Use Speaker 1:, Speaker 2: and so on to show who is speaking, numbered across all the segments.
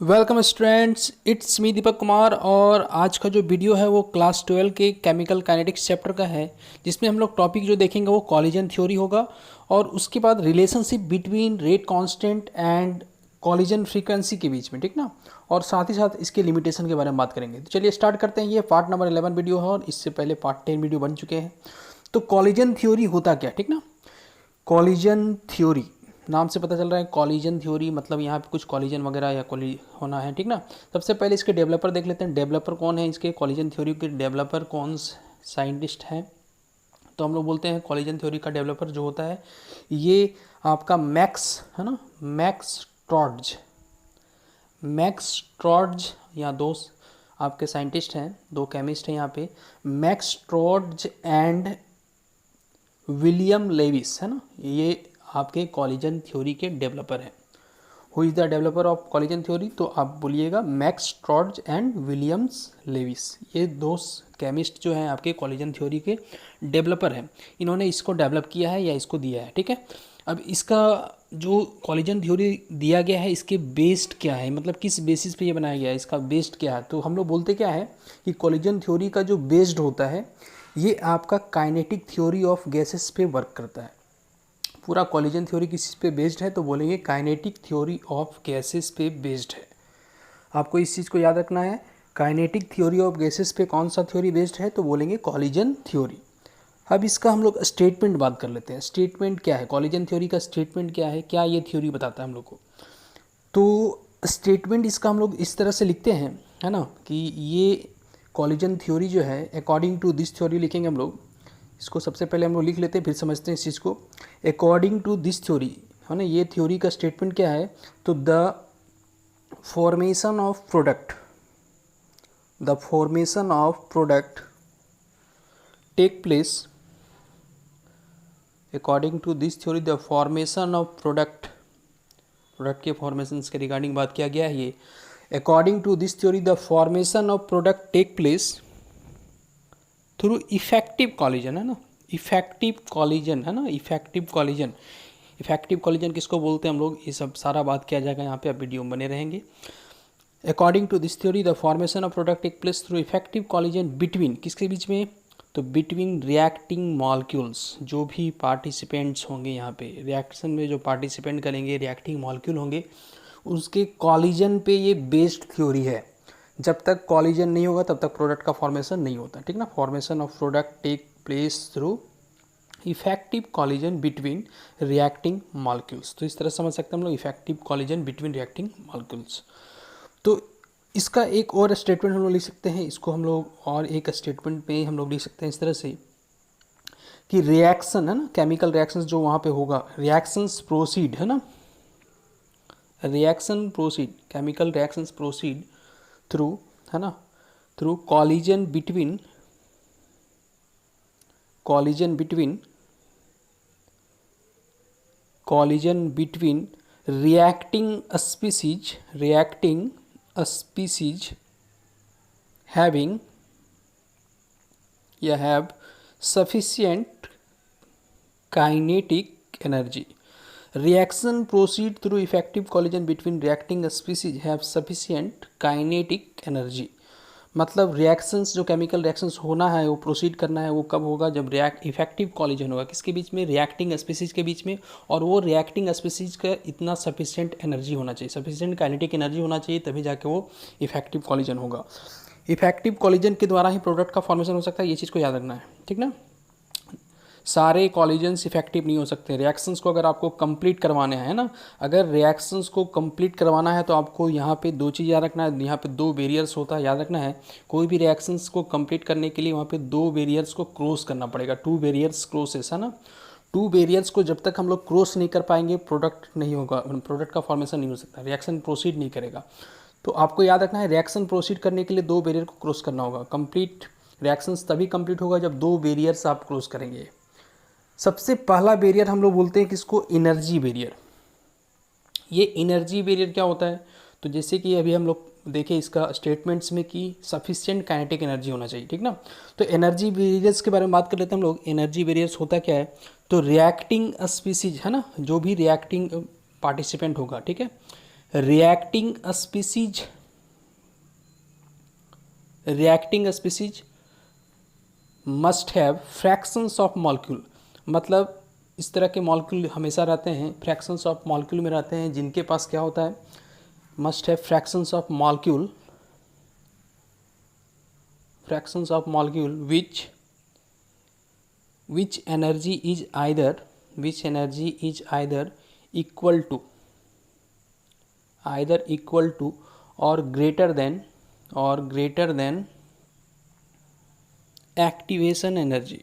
Speaker 1: Welcome students, it's me Deepak Kumar. और आज का जो वीडियो है वो क्लास 12 के केमिकल काइनेटिक्स चैप्टर का है, जिसमें हम लोग टॉपिक जो देखेंगे वो कॉलिजन थ्योरी होगा और उसके बाद relationship between rate constant and collision frequency के बीच में, ठीक ना। और साथ ही साथ इसके लिमिटेशन के बारे में बात करेंगे। तो चलिए स्टार्ट करते हैं। ये पार्ट नंबर 11 वीडियो है और इससे पहले पार्ट 10 वीडियो बन चुके हैं। तो कॉलिजन थ्योरी होता क्या, ठीक ना। कॉलिजन थ्योरी नाम से पता चल रहा है, कॉलिजन थ्योरी मतलब यहाँ पे कुछ कॉलिजन वगैरह या कोली होना है, ठीक ना। सबसे पहले इसके डेवलपर देख लेते हैं। डेवलपर कौन है इसके, कॉलिजन थ्योरी के डेवलपर कौन साइंटिस्ट हैं। तो हम लोग बोलते हैं कॉलिजन थ्योरी का डेवलपर जो होता है ये आपका मैक्स है ना, मैक्स ट्रॉर्ज। मैक्स ट्रॉर्ज यहाँ दो आपके साइंटिस्ट हैं, दो केमिस्ट हैं यहाँ पे, मैक्स ट्रॉर्ज एंड विलियम लेविस, है ना। ये आपके कॉलिजन थ्योरी के डेवलपर हैं। Who is the developer of collision theory, तो आप बोलिएगा मैक्स ट्रॉर्ज एंड विलियम्स लेविस। ये दो केमिस्ट जो हैं आपके कॉलिजन थ्योरी के डेवलपर हैं। इन्होंने इसको डेवलप किया है या इसको दिया है, ठीक है। अब इसका जो कॉलिजन थ्योरी दिया गया है इसके बेस्ड क्या है, मतलब किस बेसिस पे ये बनाया गया है, इसका बेस्ड क्या है। तो हम लोग बोलते क्या है कि कॉलिजन थ्योरी का जो बेस्ड होता है ये आपका काइनेटिक थ्योरी ऑफ गैसेस पे वर्क करता है। पूरा कॉलिजन थ्योरी किस पे बेस्ड है, तो बोलेंगे काइनेटिक थ्योरी ऑफ गैसेस पे बेस्ड है। आपको इस चीज़ को याद रखना है, काइनेटिक थ्योरी ऑफ गैसेस पे कौन सा थ्योरी बेस्ड है, तो बोलेंगे कॉलिजन थ्योरी। अब इसका हम लोग स्टेटमेंट बात कर लेते हैं। स्टेटमेंट क्या है, कॉलिजन थ्योरी का स्टेटमेंट क्या है, क्या ये थ्योरी बताता है हम लोग को। तो स्टेटमेंट इसका हम लोग इस तरह से लिखते हैं, है ना, कि ये कॉलिजन थ्योरी जो है अकॉर्डिंग टू दिस थ्योरी लिखेंगे हम लोग। इसको सबसे पहले हम लोग लिख लेते हैं, फिर समझते हैं इस चीज़ को। अकॉर्डिंग टू दिस थ्योरी, है ना, ये थ्योरी का स्टेटमेंट क्या है, तो the formation of product, the formation of product take place, according to this theory the formation of product, product के फॉर्मेशन के रिगार्डिंग बात किया गया है ये। According to this theory the formation of product take place through effective collision, है ना, effective collision, है ना, इफेक्टिव कॉलिजन। इफेक्टिव कॉलिजन किसको बोलते हैं हम लोग, ये सब सारा बात किया जाएगा यहाँ पे, आप वीडियो में बने रहेंगे। According to this theory the formation of product take place through effective collision between, किसके बीच में, तो बिटवीन रिएक्टिंग मॉलिक्यूल्स। जो भी पार्टिसिपेंट्स होंगे यहाँ पे रिएक्शन में, जो पार्टिसिपेंट करेंगे रिएक्टिंग मॉलिक्यूल होंगे, उसके कॉलिजन पे ये बेस्ड थ्योरी है। जब तक कॉलिजन नहीं होगा तब तक प्रोडक्ट का फॉर्मेशन नहीं होता, ठीक ना। Formation of product take place through effective collision between reacting molecules. तो इस तरह समझ सकते हैं हम लोग, effective collision between reacting molecules. तो इसका एक और स्टेटमेंट हम लोग लिख सकते हैं, इसको हम लोग और एक स्टेटमेंट पे हम लोग लिख सकते हैं इस तरह से कि रिएक्शन, है ना, केमिकल रिएक्शंस जो वहाँ पे होगा, रिएक्शंस प्रोसीड, है ना, reaction proceed, chemical reactions proceed through, है ना, through collision between, collision between, collision between reacting species, reacting species having या have sufficient kinetic energy. Reaction proceed through effective collision between reacting species have sufficient kinetic energy. मतलब reactions, जो chemical reactions होना है वो proceed करना है, वो कब होगा, जब रिएक्ट इफेक्टिव कॉलिजन होगा, किसके बीच में, रिएक्टिंग स्पीसीज के बीच में। और वो रिएक्टिंग स्पीसीज का इतना सफिशिएंट एनर्जी होना चाहिए, सफिशिएंट काइनेटिक एनर्जी होना चाहिए, तभी जाके वो इफेक्टिव कॉलिजन होगा। इफेक्टिव कॉलिजन के द्वारा ही प्रोडक्ट का फॉर्मेशन हो सकता है, ये चीज़ को याद रखना है, ठीक ना। सारे कॉलिजन्स इफेक्टिव नहीं हो सकते। रिएक्शंस को अगर आपको कंप्लीट करवाने हैं ना, अगर रिएक्शंस को कंप्लीट करवाना है तो आपको यहाँ पे दो चीज़ याद रखना है, यहाँ पे दो बैरियर्स होता है, याद रखना है। कोई भी रिएक्शंस को कंप्लीट करने के लिए वहाँ पे दो बैरियर्स को क्रॉस करना पड़ेगा, टू बैरियर्स क्रॉसेस, है ना। टू बैरियर्स को जब तक हम लोग क्रॉस नहीं कर पाएंगे प्रोडक्ट नहीं होगा, प्रोडक्ट का फॉर्मेशन नहीं हो सकता, रिएक्शन प्रोसीड नहीं करेगा। तो आपको याद रखना है, रिएक्शन प्रोसीड करने के लिए दो बैरियर को क्रॉस करना होगा। कंप्लीट रिएक्शंस तभी कंप्लीट होगा जब दो बैरियर्स आप क्रॉस करेंगे। सबसे पहला बैरियर हम लोग बोलते हैं किसको, एनर्जी बैरियर। ये एनर्जी बैरियर क्या होता है, तो जैसे कि अभी हम लोग देखें इसका स्टेटमेंट्स में कि सफिशिएंट काइनेटिक एनर्जी होना चाहिए, ठीक ना। तो एनर्जी बैरियर्स के बारे में बात कर लेते हैं हम लोग। एनर्जी बैरियर्स होता क्या है, तो रिएक्टिंग स्पीसीज, है ना, जो भी रिएक्टिंग पार्टिसिपेंट होगा, ठीक है, reacting species must have fractions of molecule, मतलब इस तरह के मॉलिक्यूल हमेशा रहते हैं, फ्रैक्शंस ऑफ मॉलिक्यूल में रहते हैं, जिनके पास क्या होता है, must have fractions of molecule which energy is either equal to or greater than activation energy.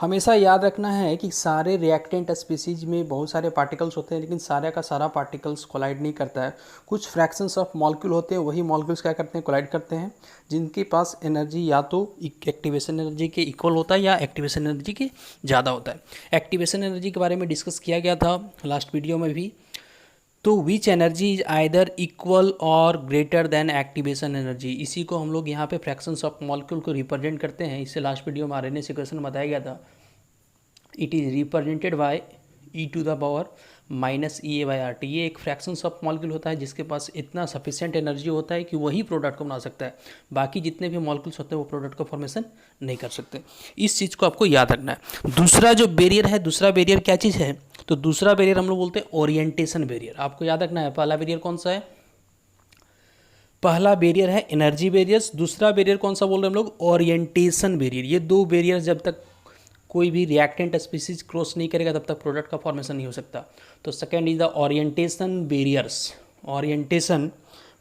Speaker 1: हमेशा याद रखना है कि सारे रिएक्टेंट स्पीसीज में बहुत सारे पार्टिकल्स होते हैं, लेकिन सारा का सारा पार्टिकल्स कोलाइड नहीं करता है। कुछ फ्रैक्शंस ऑफ मॉलिक्यूल होते हैं, वही मॉलिक्यूल्स क्या करते हैं, कोलाइड करते हैं, जिनके पास एनर्जी या तो एक्टिवेशन एनर्जी के इक्वल होता है या एक्टिवेशन एनर्जी के ज़्यादा होता है। एक्टिवेशन एनर्जी के बारे में डिस्कस किया गया था लास्ट वीडियो में भी। तो which energy is either equal और ग्रेटर देन एक्टिवेशन एनर्जी, इसी को हम लोग यहाँ पे फ्रैक्शंस ऑफ मॉलिक्यूल को रिप्रेजेंट करते हैं। इससे लास्ट वीडियो में आरएनए सीक्वेंस में बताया गया था। It is represented by e⁻⁻ ये एक फ्रैक्शंस ऑफ मॉलिक्यूल होता है जिसके पास इतना सफिशिएंट एनर्जी होता है कि वही प्रोडक्ट को बना सकता है, बाकी जितने भी मॉलिक्यूल्स होते हैं वो प्रोडक्ट का फॉर्मेशन नहीं कर सकते। इस चीज़ को आपको याद रखना है। दूसरा जो बैरियर है, दूसरा बैरियर क्या चीज़ है, तो दूसरा बैरियर हम लोग बोलते हैं ओरिएंटेशन बैरियर। आपको याद रखना है पहला बैरियर कौन सा है, पहला बैरियर है एनर्जी बैरियर्स, दूसरा बैरियर कौन सा बोल रहे हैं हम लोग, ओरिएंटेशन बैरियर। ये दो बैरियर जब तक कोई भी रिएक्टेंट स्पीसीज क्रॉस नहीं करेगा तब तक प्रोडक्ट का फॉर्मेशन नहीं हो सकता। तो second is the orientation barriers, orientation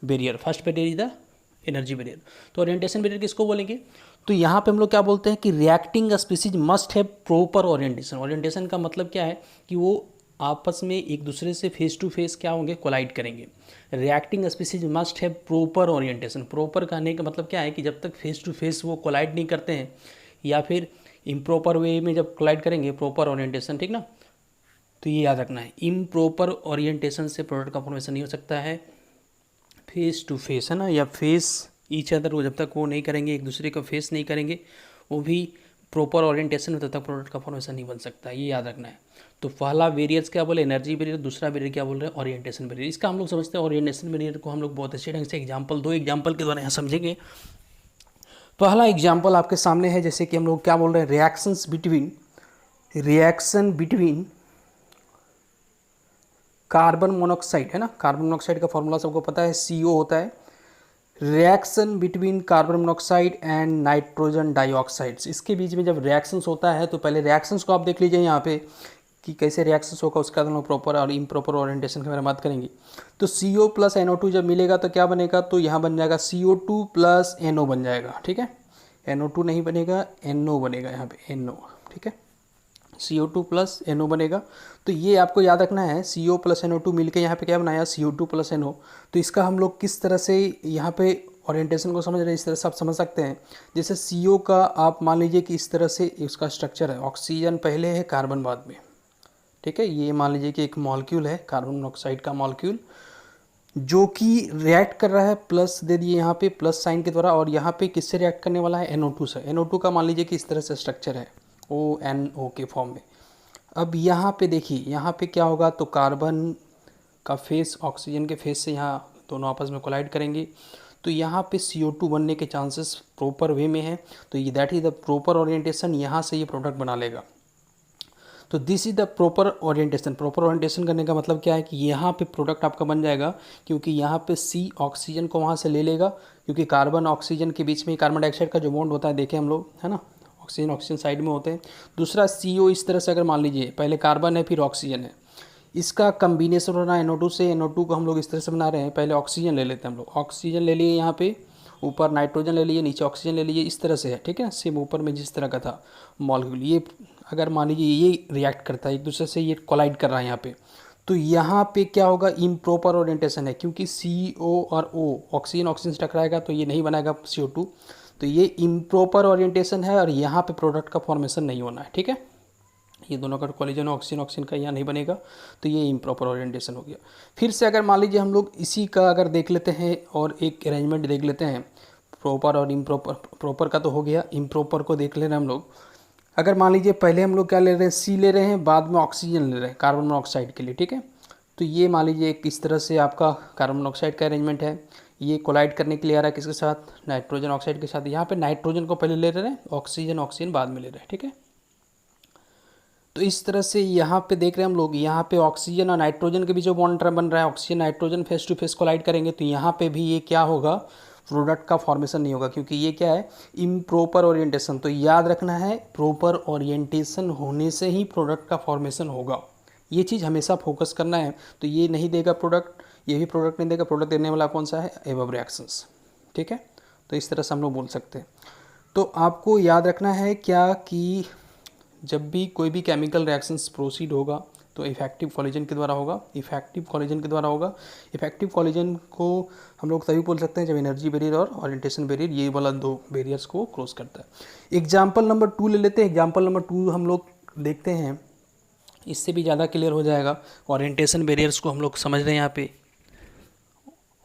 Speaker 1: barrier. First barrier is the energy barrier. तो ओरिएंटेशन बैरियर किसको बोलेंगे, तो यहाँ पे हम लोग क्या बोलते हैं कि reacting species must have proper orientation. Orientation का मतलब क्या है कि वो आपस में एक दूसरे से फेस टू फेस क्या होंगे, कोलाइड करेंगे। Reacting species must have proper orientation. Proper कहने का मतलब क्या है कि जब तक फेस टू फेस वो कोलाइड नहीं करते हैं या फिर इम्प्रॉपर वे में जब कोलाइड करेंगे, प्रॉपर ओरिएंटेशन, ठीक ना। तो ये याद रखना है, इम्प्रॉपर ओरिएंटेशन से प्रोडक्ट का फॉर्मेशन नहीं हो सकता है। फेस टू फेस है ना, या फेस ईच अदर, वो जब तक वो नहीं करेंगे, एक दूसरे को फेस नहीं करेंगे, वो भी प्रॉपर ओरिएंटेशन में, तब तक प्रोडक्ट का फॉर्मेशन नहीं बन सकता। ये याद रखना है। तो पहला वेरियर्स क्या बोले, एनर्जी बैरियर, दूसरा बैरियर क्या बोल रहे हैं, ओरिएंटेशन बैरियर। इसका हम लोग समझते हैं ओरिएंटेशन बैरियर को हम लोग बहुत अच्छे ढंग से दो एग्जाम्पल के द्वारा यहाँ समझेंगे। पहला एग्जाम्पल आपके सामने है, जैसे कि हम लोग क्या बोल रहे हैं, रिएक्शन बिटवीन कार्बन मोनोऑक्साइड है ना। कार्बन मोनोऑक्साइड का फॉर्मूला सबको पता है, CO होता है। Reaction between carbon monoxide and nitrogen dioxides, इसके बीच में जब रिएक्शंस होता है तो पहले रिएक्शंस को आप देख लीजिए यहाँ पे कि कैसे रिएक्शंस होगा, उसके बाद हम लोग प्रॉपर और इम्प्रॉपर ओरिएंटेशन के बारे में बात करेंगे। तो CO प्लस NO2 जब मिलेगा तो क्या बनेगा, तो यहाँ बन जाएगा CO2 प्लस NO बन जाएगा, ठीक है। NO2 नहीं बनेगा, NO बनेगा यहाँ पे, NO, ठीक है। CO2 प्लस NO बनेगा। तो ये आपको याद रखना है, CO प्लस NO2 मिलकर यहाँ पे क्या बनाया, CO2 प्लस NO। तो इसका हम लोग किस तरह से यहाँ पे ओरिएंटेशन को समझ रहे हैं, इस तरह से आप समझ सकते हैं। जैसे CO का आप मान लीजिए कि इस तरह से इसका स्ट्रक्चर है, ऑक्सीजन पहले है, कार्बन बाद में, ठीक है। ये मान लीजिए कि एक मॉलिक्यूल है, कार्बन मोनोऑक्साइड का मॉलिक्यूल, जो कि रिएक्ट कर रहा है, प्लस दे दिए यहाँ पे प्लस साइन के द्वारा, और यहाँ पे किससे रिएक्ट करने वाला है, NO2 से। NO2 का मान लीजिए कि इस तरह से स्ट्रक्चर है, ONO के फॉर्म में। अब यहाँ पे देखिए, यहाँ पे क्या होगा, तो कार्बन का फेस ऑक्सीजन के फेस से यहाँ दोनों आपस में कोलाइड करेंगे, तो यहाँ पे CO2 बनने के चांसेस प्रॉपर वे में है। तो ये that is the proper orientation, यहाँ से ये प्रोडक्ट बना लेगा। तो this is the proper orientation. Proper orientation करने का मतलब क्या है कि यहाँ पे प्रोडक्ट आपका बन जाएगा, क्योंकि यहाँ पे C ऑक्सीजन को वहाँ से ले लेगा, क्योंकि कार्बन ऑक्सीजन के बीच में कार्बन डाइऑक्साइड का जो बॉन्ड होता है, देखें हम लोग, है ना, ऑक्सीजन साइड में होते हैं। दूसरा CO इस तरह से अगर मान लीजिए, पहले कार्बन है फिर ऑक्सीजन है, इसका कम्बिनेशन होना NO2 से। NO2 को हम लोग इस तरह से बना रहे हैं, पहले ऑक्सीजन ले लेते हैं हम लोग, ऑक्सीजन ले लिए, यहाँ पे ऊपर नाइट्रोजन ले लिए, नीचे ऑक्सीजन ले लीजिए, इस तरह से है, ठीक है। सेम ऊपर में जिस तरह का था मॉलिक्यूल, ये अगर मान लीजिए ये रिएक्ट करता है एक दूसरे से, ये कोलाइड कर रहा है यहाँ पे, तो यहाँ पे क्या होगा, इम्प्रॉपर ओरिएंटेशन है, क्योंकि CO और O, ऑक्सीजन से टकराएगा तो ये नहीं बनाएगा CO2, तो ये इम्प्रॉपर ओरिएंटेशन है, और यहाँ पे प्रोडक्ट का फॉर्मेशन नहीं होना है, ठीक है। ये दोनों का कोलिजन ऑक्सीजन का यहाँ नहीं बनेगा, तो ये इम्प्रॉपर ओरिएंटेशन हो गया। फिर से अगर मान लीजिए हम लोग इसी का अगर देख लेते हैं और एक अरेंजमेंट देख लेते हैं, प्रॉपर और इम्प्रॉपर। प्रॉपर का तो हो गया, इम्प्रॉपर को देख ले रहे हैं हम लोग। अगर मान लीजिए पहले हम लोग क्या ले रहे हैं, C ले रहे हैं, बाद में ऑक्सीजन ले रहे हैं कार्बन मोनोऑक्साइड के लिए, ठीक है। तो ये मान लीजिए इस तरह से आपका कार्बन मोनोऑक्साइड का अरेंजमेंट है। ये कोलाइड करने के लिए आ रहा है किसके साथ, नाइट्रोजन ऑक्साइड के साथ। यहाँ पे नाइट्रोजन को पहले ले रहे हैं, ऑक्सीजन बाद में ले रहे हैं, ठीक है। तो इस तरह से यहाँ पे देख रहे हैं हम लोग, यहाँ पे ऑक्सीजन और नाइट्रोजन के बीच जो बॉन्ड बन रहा है, oxygen nitrogen face to face collide करेंगे, तो यहाँ पे भी ये क्या होगा, प्रोडक्ट का फॉर्मेशन नहीं होगा, क्योंकि ये क्या है, इम्प्रॉपर ओरिएंटेशन। तो याद रखना है, प्रॉपर ओरिएंटेशन होने से ही प्रोडक्ट का फॉर्मेशन होगा, ये चीज़ हमेशा फोकस करना है। तो ये नहीं देगा प्रोडक्ट, ये भी प्रोडक्ट नहीं देगा, प्रोडक्ट देने वाला कौन सा है, एबव रिएक्शंस, ठीक है। तो इस तरह से हम लोग बोल सकते हैं। तो आपको याद रखना है क्या कि जब भी कोई भी केमिकल रिएक्शंस प्रोसीड होगा तो इफेक्टिव कॉलिजन के द्वारा होगा, इफेक्टिव कॉलिजन के द्वारा होगा। इफेक्टिव कॉलिजन को हम लोग तभी बोल सकते हैं जब एनर्जी बैरियर और ओरिएंटेशन बैरियर, ये वाला दो बैरियर्स को क्रॉस करता है। एग्जाम्पल नंबर 2 ले लेते हैं। एग्जाम्पल नंबर 2 हम लोग देखते हैं, इससे भी ज़्यादा क्लियर हो जाएगा। ओरिएंटेशन बैरियर्स को हम लोग समझ रहे हैं यहाँ पे,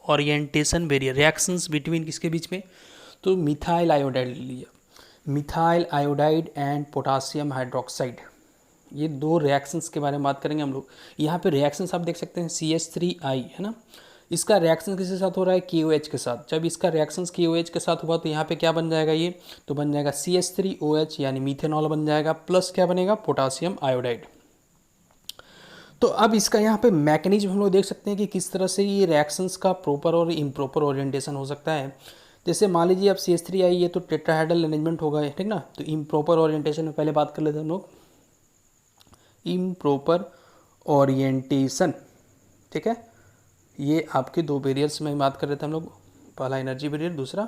Speaker 1: ओरिएंटेशन बैरियर रिएक्शंस बिटवीन किसके बीच में, तो मिथाइल आयोडाइड ले लिया, methyl iodide and potassium hydroxide, ये दो रिएक्शंस के बारे में बात करेंगे हम लोग। यहाँ पे रिएक्शंस आप देख सकते हैं, CH3I है ना, इसका रिएक्शन किसके साथ हो रहा है, KOH के साथ। जब इसका रिएक्शंस KOH के साथ हुआ तो यहाँ पे क्या बन जाएगा, ये तो बन जाएगा CH3OH यानी मीथेनॉल बन जाएगा, प्लस क्या बनेगा, पोटासियम आयोडाइड। तो अब इसका यहाँ पे मैकेनिज्म हम लोग देख सकते हैं कि किस तरह से ये रिएक्शंस का प्रॉपर और इम्प्रॉपर ओरिएंटेशन हो सकता है। जैसे मान लीजिए अब CH3I, ये तो टेट्राहेड्रल अरेंजमेंट होगा, ठीक ना। तो इम्प्रॉपर ओरिएंटेशन में पहले बात कर लेते हैं हम लोग, इम्प्रॉपर ओरिएंटेशन, ठीक है। ये आपके दो बैरियर्स में बात कर रहे थे हम लोग, पहला एनर्जी बैरियर, दूसरा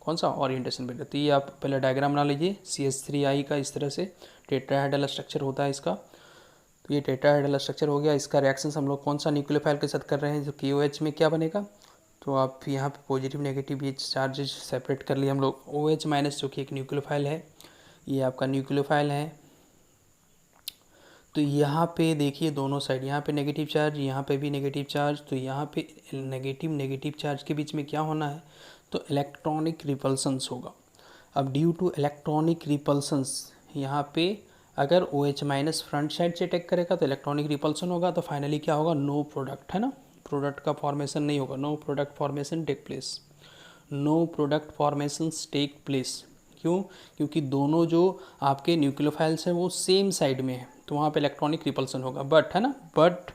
Speaker 1: कौन सा, ओरिएंटेशन बैरियर। तो ये आप पहले डायग्राम बना लीजिए CH3I का, इस तरह से टेट्राहेड्रल स्ट्रक्चर होता है इसका। तो ये टेट्राहेड्रल स्ट्रक्चर हो गया। इसका रिएक्शन हम लोग कौन सा न्यूक्लियोफाइल के साथ कर रहे हैं, जो KOH में क्या बनेगा, तो आप यहाँ पे पॉजिटिव नेगेटिव ये चार्जेस सेपरेट कर लिए हम लोग। OH माइनस जो कि एक न्यूक्लियोफाइल है, ये आपका न्यूक्लियोफाइल है। तो यहाँ पे देखिए दोनों साइड, यहाँ पे नेगेटिव चार्ज, यहाँ पे भी नेगेटिव चार्ज। तो यहाँ पे नेगेटिव चार्ज के बीच में क्या होना है, तो इलेक्ट्रॉनिक रिपल्सन्स होगा। अब ड्यू टू इलेक्ट्रॉनिक रिपल्सन्स, यहाँ पे अगर OH माइनस फ्रंट साइड से अटैक करेगा तो इलेक्ट्रॉनिक रिपल्सन होगा, तो फाइनली क्या होगा, नो प्रोडक्ट, है ना, प्रोडक्ट का फॉर्मेशन नहीं होगा, no product formation take place, no product formations take place. क्यों, क्योंकि दोनों जो आपके न्यूक्लियोफाइल्स हैं वो सेम साइड में है, तो वहाँ पे इलेक्ट्रॉनिक रिपल्सन होगा। बट है ना, बट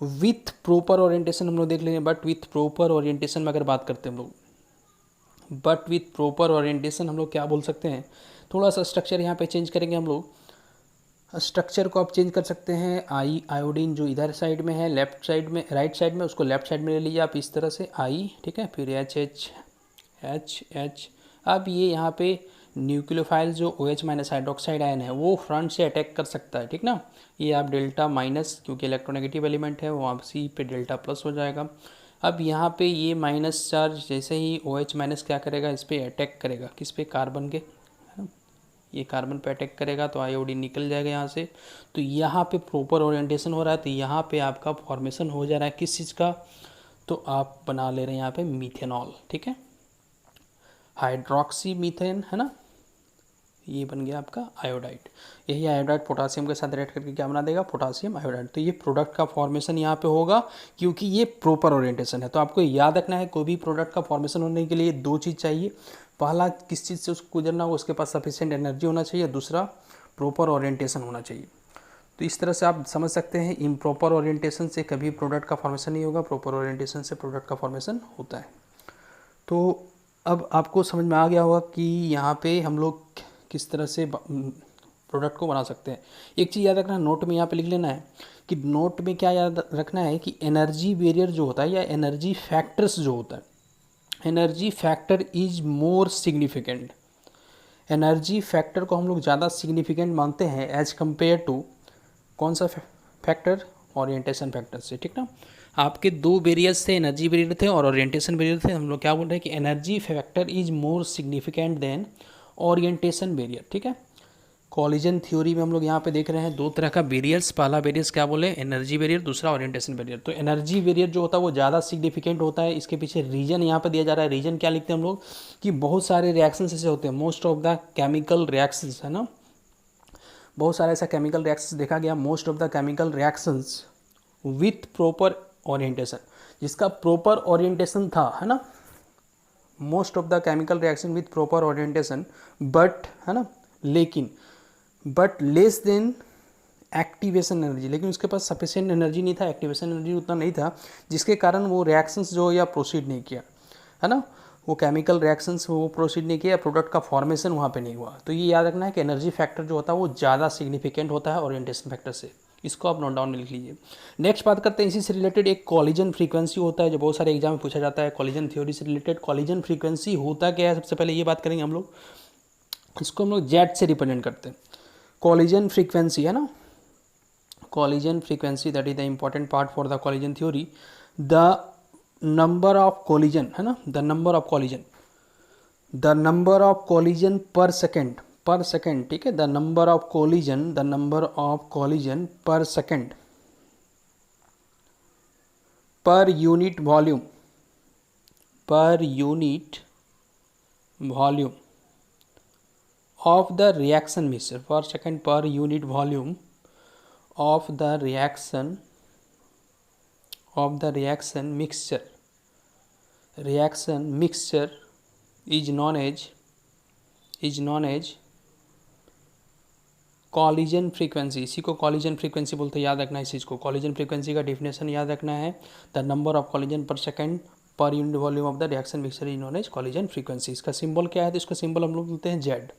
Speaker 1: विथ प्रॉपर ओरिएंटेशन हम लोग देख लेंगे। बट विथ प्रॉपर ओरिएंटेशन में अगर बात करते हैं हम लोग, बट विथ प्रॉपर ओरिएंटेशन हम लोग क्या बोल सकते हैं, थोड़ा सा स्ट्रक्चर यहाँ पे चेंज करेंगे हम लोग। स्ट्रक्चर को आप चेंज कर सकते हैं, आयोडीन जो इधर साइड में है, लेफ्ट साइड में, राइट साइड में, उसको लेफ्ट साइड में ले लीजिए आप इस तरह से I, ठीक है। फिर H। अब ये यहाँ पे न्यूक्लियोफाइल जो OH माइनस हाइड्रोक्साइड आयन है वो फ्रंट से अटैक कर सकता है, ठीक ना। ये आप डेल्टा माइनस, क्योंकि इलेक्ट्रोनेगेटिव एलिमेंट है, वो आपसी पे डेल्टा प्लस हो जाएगा। अब यहाँ पे ये माइनस चार्ज जैसे ही OH माइनस क्या करेगा, इस पर अटैक करेगा, किस पे, कार्बन के, ये कार्बन पे अटैक करेगा तो आयोडीन निकल जाएगा यहाँ से। तो यहाँ पे प्रॉपर ओरिएंटेशन हो रहा है, तो यहाँ पे आपका फॉर्मेशन हो जा रहा है किस चीज़ का, तो आप बना ले रहे हैं यहाँ पे मीथेनॉल, ठीक है, हाइड्रोक्सी मीथेन, है ना। ये बन गया आपका आयोडाइड। यही आयोडाइड पोटासियम के साथ रिएक्ट करके क्या बना देगा, पोटासियम आयोडाइड। तो ये प्रोडक्ट का फॉर्मेशन यहाँ पे होगा, क्योंकि ये प्रॉपर ओरिएंटेशन है। तो आपको याद रखना है, कोई भी प्रोडक्ट का फॉर्मेशन होने के लिए दो चीज़ चाहिए, पहला किस चीज़ से उसको गुजरना हो, उसके पास सफिशिएंट एनर्जी होना चाहिए, दूसरा प्रॉपर ओरिएंटेशन होना चाहिए। तो इस तरह से आप समझ सकते हैं, इम्प्रॉपर ओरिएंटेशन से कभी प्रोडक्ट का फॉर्मेशन नहीं होगा, प्रॉपर ओरिएंटेशन से प्रोडक्ट का फॉर्मेशन होता है। तो अब आपको समझ में आ गया होगा कि यहाँ पे हम लोग किस तरह से प्रोडक्ट को बना सकते हैं। एक चीज़ याद रखना, नोट में यहाँ पे लिख लेना है कि नोट में क्या याद रखना है कि एनर्जी बैरियर जो होता है या एनर्जी फैक्टर्स जो होता है, energy factor is more significant. Energy factor को हम लोग ज़्यादा सिग्निफिकेंट मानते हैं एज कम्पेयर टू कौन सा फैक्टर, ओरिएंटेशन फैक्टर से, ठीक ना। आपके दो बैरियर्स थे, एनर्जी बैरियर थे और ओरिएंटेशन बैरियर थे। हम लोग क्या बोल रहे हैं कि energy factor is more significant then orientation barrier, ठीक है। कॉलिजन थ्योरी में हम लोग यहाँ पे देख रहे हैं दो तरह का बैरियर्स, पहला बैरियर्स क्या बोले, एनर्जी बैरियर, दूसरा ओरिएंटेशन बैरियर। तो एनर्जी बैरियर जो होता है वो ज़्यादा सिग्निफिकेंट होता है। इसके पीछे रीजन यहाँ पे दिया जा रहा है। रीजन क्या लिखते हैं हम लोग कि बहुत सारे रिएक्शंस ऐसे होते हैं, most of the chemical reactions, है ना, बहुत सारे ऐसा केमिकल रिएक्शंस देखा गया, most of the chemical reactions with proper orientation, जिसका प्रॉपर ओरिएंटेशन था, है ना, most of the chemical reaction with proper orientation, but, है ना, लेकिन but less than activation energy, लेकिन उसके पास सफिशिएंट एनर्जी नहीं था, एक्टिवेशन एनर्जी उतना नहीं था, जिसके कारण वो रिएक्शंस जो या प्रोसीड नहीं किया, है ना, वो केमिकल रिएक्शंस वो प्रोसीड नहीं किया, प्रोडक्ट का फॉर्मेशन वहाँ पे नहीं हुआ। तो ये याद रखना है कि एनर्जी फैक्टर जो होता है वो ज़्यादा सिग्निफिकेंट होता है ओरिएंटेशन फैक्टर से। इसको आप नोट डाउन में लिख लीजिए। नेक्स्ट बात करते हैं इसी से रिलेटेड, एक कॉलिजन फ्रीक्वेंसी होता है जो बहुत सारे एग्जाम में पूछा जाता है। कॉलिजन थ्योरी से रिलेटेड कॉलिजन फ्रीक्वेंसी होता क्या है, सबसे पहले ये बात करेंगे हम लोग। इसको हम लोग जेड से रिप्रेजेंट करते हैं। कॉलिजन फ्रीक्वेंसी, है ना, collision frequency, that is the important part for the collision theory. The number of collision, है ना, the number of collision per second, ठीक है, the number of collision per second per unit volume of the reaction mixture, per second per unit volume of the reaction mixture is known as collision frequency. इसी को collision frequency बोलते हैं, याद रखना है इस चीज़ को। कॉलिजन फ्रीक्वेंसी का डेफिनेशन याद रखना है, the number of collision per second per unit volume of the reaction mixture is known as collision frequency. इसका सिंबल क्या है, तो इसका सिंबल हम लोग बोलते हैं जेड।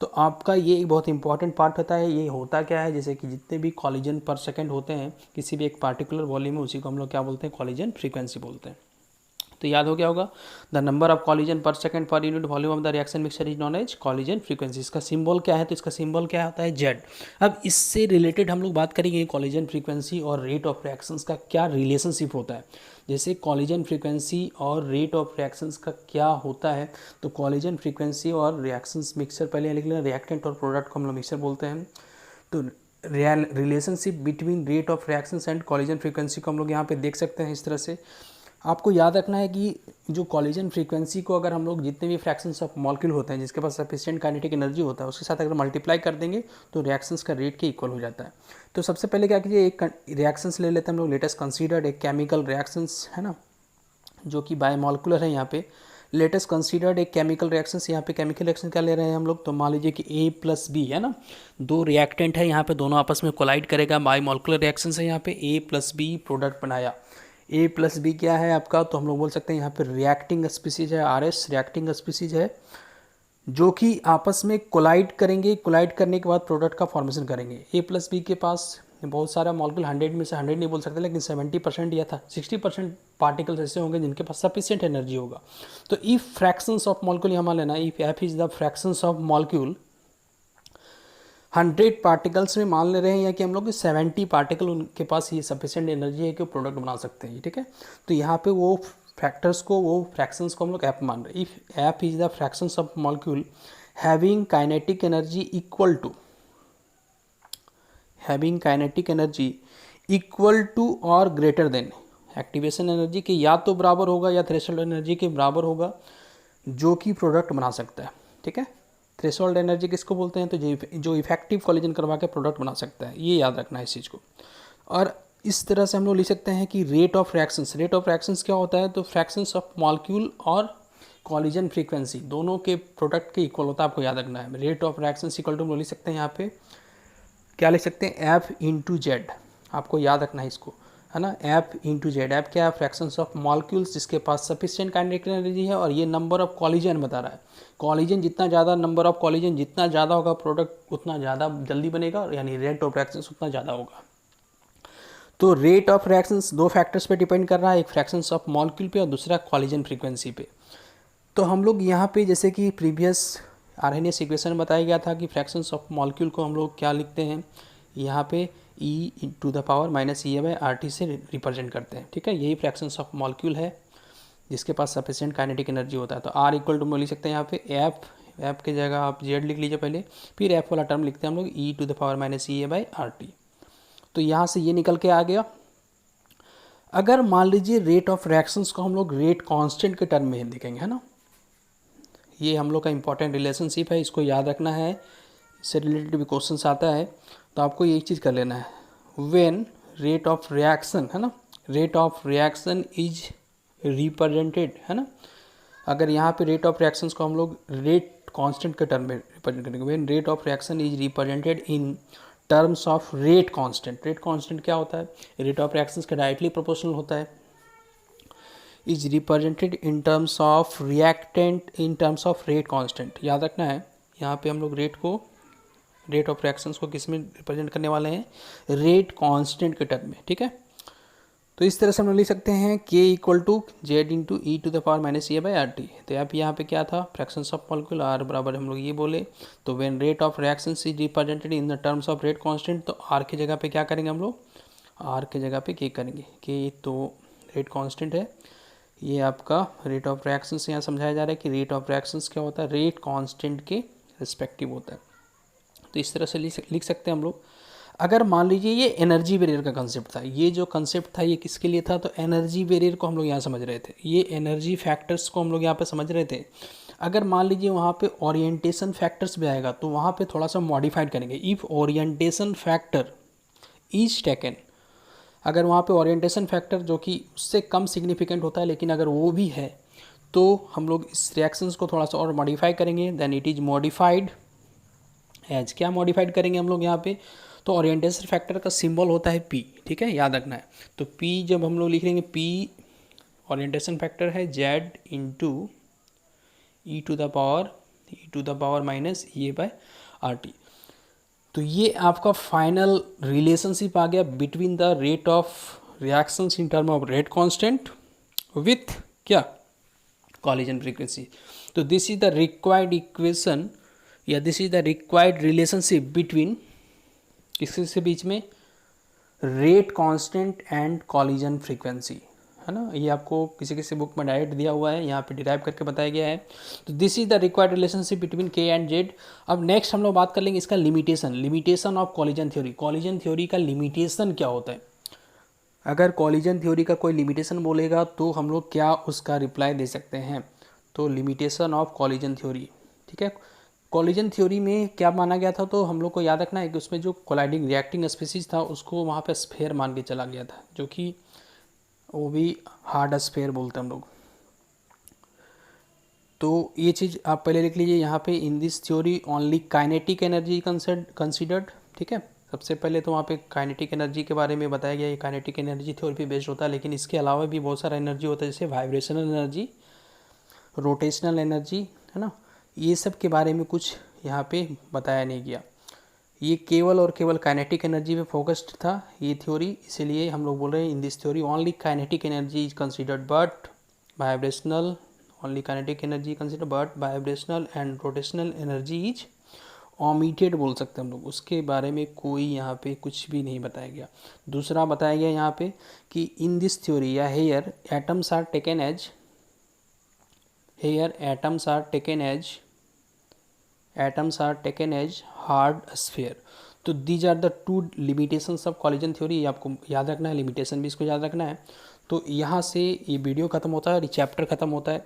Speaker 1: तो आपका ये एक बहुत इंपॉर्टेंट पार्ट होता है। ये होता क्या है, जैसे कि जितने भी कॉलिजन पर सेकंड होते हैं किसी भी एक पार्टिकुलर वॉल्यूम में, उसी को हम लोग क्या बोलते हैं, कॉलिजन फ्रीक्वेंसी बोलते हैं। तो याद हो गया होगा, the number of collision per second per unit volume of the reaction mixture is known as collision frequency. इसका सिंबल क्या है, तो इसका सिंबल क्या होता है, जेड। अब इससे रिलेटेड हम लोग बात करेंगे कॉलिजन फ्रीक्वेंसी और रेट ऑफ रिएक्शंस का क्या रिलेशनशिप होता है। जैसे कॉलिजन फ्रीक्वेंसी और रेट ऑफ रिएक्शंस का क्या होता है, तो कॉलिजन फ्रीक्वेंसी और रिएक्शंस मिक्सचर, पहले लिख लेना, रिएक्टेंट और प्रोडक्ट को हम लोग मिक्सचर बोलते हैं। तो relationship between rate of reactions and collision frequency को हम लोग यहाँ पे देख सकते हैं इस तरह से। आपको याद रखना है कि जो कॉलिजन फ्रीक्वेंसी को अगर हम लोग जितने भी फ्रैक्शंस ऑफ मॉलिक्यूल होते हैं जिसके पास सफिशिएंट काइनेटिक एनर्जी होता है उसके साथ अगर मल्टीप्लाई कर देंगे तो रिएक्शंस का रेट के इक्वल हो जाता है। तो सबसे पहले क्या कीजिए, एक रिएक्शंस ले लेते हैं हम लोग। लेटेस्ट कंसीडर्ड एक केमिकल रिएक्शंस, है ना, जो कि बायोमॉलिक्यूलर है। यहाँ पे लेटेस्ट कंसीडर्ड एक केमिकल रिएक्शंस, यहाँ पे केमिकल रिएक्शन क्या ले रहे हैं हम लोग, तो मान लीजिए कि A+B, है ना, दो रिएक्टेंट है यहाँ पे, दोनों आपस में कोलाइड करेगा, बायोमॉलिक्यूलर रिएक्शंस है। यहाँ पे A+B प्रोडक्ट बनाया। A+B क्या है आपका, तो हम लोग बोल सकते हैं यहाँ पे रिएक्टिंग स्पीसीज है, RS रिएक्टिंग स्पीसीज है, जो कि आपस में कोलाइड करेंगे। कोलाइड करने के बाद प्रोडक्ट का फॉर्मेशन करेंगे। A+B के पास बहुत सारा मॉलिक्यूल, 100 में से 100 नहीं बोल सकते, लेकिन 70% या था 60% पार्टिकल्स ऐसे होंगे जिनके पास सफिशिएंट एनर्जी होगा। तो इफ फ्रैक्शंस ऑफ मॉलिक्यूल यहाँ मान लेना, if F is the fractions of molecule, 100 particles में मान ले रहे हैं या कि हम लोग 70 पार्टिकल उनके पास ये सफिशिएंट एनर्जी है कि प्रोडक्ट बना सकते हैं, ठीक है। तो यहाँ पे वो फैक्टर्स को, वो फ्रैक्शंस को हम लोग F मान रहे हैं। If F is the fractions of molecule having kinetic energy equal to और ग्रेटर देन एक्टिवेशन एनर्जी के या तो बराबर होगा या थ्रेशोल्ड एनर्जी के बराबर होगा, जो कि प्रोडक्ट बना सकता है, ठीक है। थ्रेशोल्ड एनर्जी किसको बोलते हैं, तो जो इफेक्टिव कॉलिजन करवा के प्रोडक्ट बना सकता है, ये याद रखना है इस चीज़ को। और इस तरह से हम लोग लिख सकते हैं कि रेट ऑफ रिएक्शंस क्या होता है, तो फ्रैक्शंस ऑफ मॉलिक्यूल और कॉलिजन फ्रीक्वेंसी दोनों के प्रोडक्ट के इक्वल होता है, आपको याद रखना है। Rate of reactions equal to हम लोग लिख सकते हैं यहाँ पे क्या लिख सकते हैं, F/Z, आपको याद रखना है इसको, है ना, F/Z। F क्या है, फ्रैक्शंस ऑफ मॉलिक्यूल्स जिसके पास सफिशिएंट काइनेटिक एनर्जी है, और ये नंबर ऑफ कॉलिजन बता रहा है। कॉलिजन जितना ज़्यादा, नंबर ऑफ कॉलिजन जितना ज़्यादा होगा प्रोडक्ट उतना ज़्यादा जल्दी बनेगा, यानी रेट ऑफ रिएक्शंस उतना ज़्यादा होगा। तो रेट ऑफ रिएक्शंस दो फैक्टर्स पे डिपेंड कर रहा है, एक फ्रैक्शंस ऑफ मॉलिक्यूल पे और दूसरा कॉलिजन फ्रीक्वेंसी पे। तो हम लोग यहाँ पे जैसे कि प्रीवियस आरएनएस इक्वेशन बताया गया था कि फ्रैक्शंस ऑफ मॉलिक्यूल को हम लोग क्या लिखते हैं, यहाँ पे E⁻⁻⁸ से रिप्रेजेंट करते हैं, ठीक है। यही फ्रैक्शंस ऑफ मॉलिक्यूल है जिसके पास सफिशिएंट काइनेटिक एनर्जी होता है। तो R इक्वल टू लिख सकते हैं यहाँ पे F की जगह आप Z लिख लीजिए पहले, फिर F वाला टर्म लिखते हैं हम लोग E⁻⁻⁸ तो यहाँ से ये निकल के आ गया। अगर मान लीजिए रेट ऑफ रिएक्शंस को हम लोग रेट कांस्टेंट के टर्म में देखेंगे, है ना, ये हम लोग का इंपॉर्टेंट रिलेशनशिप है, इसको याद रखना है, इससे रिलेटेड भी क्वेश्चन आता है। तो आपको एक चीज़ कर लेना है, व्हेन रेट ऑफ रिएक्शन, है ना, rate of reaction is represented, है ना। अगर यहाँ पे रेट ऑफ रिएक्शंस को हम लोग रेट कांस्टेंट के टर्म में रिप्रेजेंट करेंगे, when rate of reaction is represented in terms of rate constant. Rate constant क्या होता है? रेट ऑफ रिएक्शंस का डायरेक्टली प्रोपोर्शनल होता है। Is represented in terms of reactant in terms of rate constant. याद रखना है, यहाँ पे हम लोग रेट ऑफ रिएक्शंस को किस में रिप्रेजेंट करने वाले हैं? रेट कांस्टेंट के टर्म में, ठीक है। तो इस तरह से हम लोग लिख सकते हैं K equal to z into e to the power minus a by r t. तो अब यहाँ पे क्या था? फ्रैक्शंस ऑफ मॉलिक्यूल, आर बराबर हम लोग ये बोले। तो when rate of reaction is represented in the terms of rate constant, तो आर की जगह पे क्या करेंगे हम लोग? आर की जगह पे K करेंगे। K तो रेट कांस्टेंट है, ये आपका रेट ऑफ रिएक्शंस यहाँ समझाया जा रहा है कि रेट ऑफ रिएक्शंस क्या होता है? रेट कांस्टेंट के रिस्पेक्टिव होता है। तो इस तरह से लिख सकते हैं हम लोग। अगर मान लीजिए ये एनर्जी बैरियर का कंसेप्ट था, ये जो कंसेप्ट था ये किसके लिए था? तो एनर्जी बैरियर को हम लोग यहाँ समझ रहे थे, ये एनर्जी फैक्टर्स को हम लोग यहाँ पे समझ रहे थे। अगर मान लीजिए वहाँ पे ओरिएंटेशन फैक्टर्स भी आएगा तो वहाँ पे थोड़ा सा मॉडिफाइड करेंगे। If orientation factor is taken, अगर वहाँ पे ओरिएंटेशन फैक्टर जो कि उससे कम सिग्निफिकेंट होता है, लेकिन अगर वो भी है तो हम लोग इस रिएक्शंस को थोड़ा सा और मॉडिफाई करेंगे। Then it is modified as, क्या मॉडिफाइड करेंगे हम लोग यहाँ पे? तो ओरिएंटेशन फैक्टर का सिंबल होता है P, ठीक है, याद रखना है। तो P जब हम लोग लिख लेंगे, P ओरिएंटेशन फैक्टर है Z into e to the power minus a by r t. तो ये आपका फाइनल रिलेशनशिप आ गया between the rate of reactions in term of rate constant with क्या? Collision frequency. तो this is the required equation या this is the required relationship between किसके बीच में? Rate constant and collision frequency, है ना। ये आपको किसी किसी बुक में डायरेक्ट दिया हुआ है, यहाँ पे डिराइव करके बताया गया है। तो this is the required relationship between K and Z। अब नेक्स्ट हम लोग बात कर लेंगे इसका limitation of collision theory. Collision theory का लिमिटेशन क्या होता है? अगर कॉलिजन थ्योरी का कोई लिमिटेशन बोलेगा तो हम लोग क्या उसका रिप्लाई दे सकते हैं? तो लिमिटेशन ऑफ कॉलिजन थ्योरी, ठीक है। कॉलिजन थ्योरी में क्या माना गया था? तो हम लोग को याद रखना है कि उसमें जो कोलाइडिंग रिएक्टिंग स्पीसीज था उसको वहाँ पे स्फेयर मान के चला गया था, जो कि वो भी हार्ड स्फेयर बोलते हैं हम लोग। तो ये चीज़ आप पहले लिख लीजिए यहाँ पे। इन this theory only kinetic energy considered, ठीक है। सबसे पहले तो वहाँ पे काइनेटिक एनर्जी के बारे में बताया गया। ये काइनेटिक एनर्जी थ्योरी पे बेस्ड होता है, लेकिन इसके अलावा भी बहुत सारा एनर्जी होता है, जैसे वाइब्रेशनल एनर्जी, रोटेशनल एनर्जी, है ना। ये सब के बारे में कुछ यहाँ पे बताया नहीं गया। ये केवल और केवल काइनेटिक एनर्जी पे फोकस्ड था ये थ्योरी, इसीलिए हम लोग बोल रहे हैं इन this theory only kinetic energy is considered but vibrational, only kinetic energy consider but vibrational and rotational energy is omitted बोल सकते हैं हम लोग। उसके बारे में कोई यहाँ पे कुछ भी नहीं बताया गया। दूसरा बताया गया यहाँ पे कि इन दिस थ्योरी या here atoms are taken as hard sphere. तो these are the two limitations of collision theory. ये आपको याद रखना है, लिमिटेशन भी इसको याद रखना है। तो यहाँ से ये वीडियो खत्म होता है और ये चैप्टर खत्म होता है।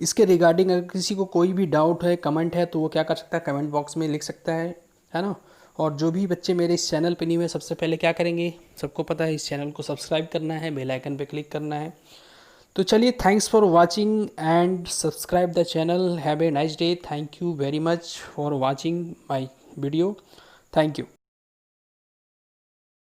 Speaker 1: इसके रिगार्डिंग अगर किसी को कोई भी डाउट है, कमेंट है, तो वो क्या कर सकता है? कमेंट बॉक्स में लिख सकता है ना। और जो भी बच्चे मेरे इस चैनल पे नहीं हुए, सबसे पहले क्या करेंगे? सबको पता है, इस चैनल को सब्सक्राइब करना है, बेल आइकन पे क्लिक करना है। तो चलिए, thanks for watching and subscribe the channel. Have a nice day. Thank you very much for watching my video. Thank you.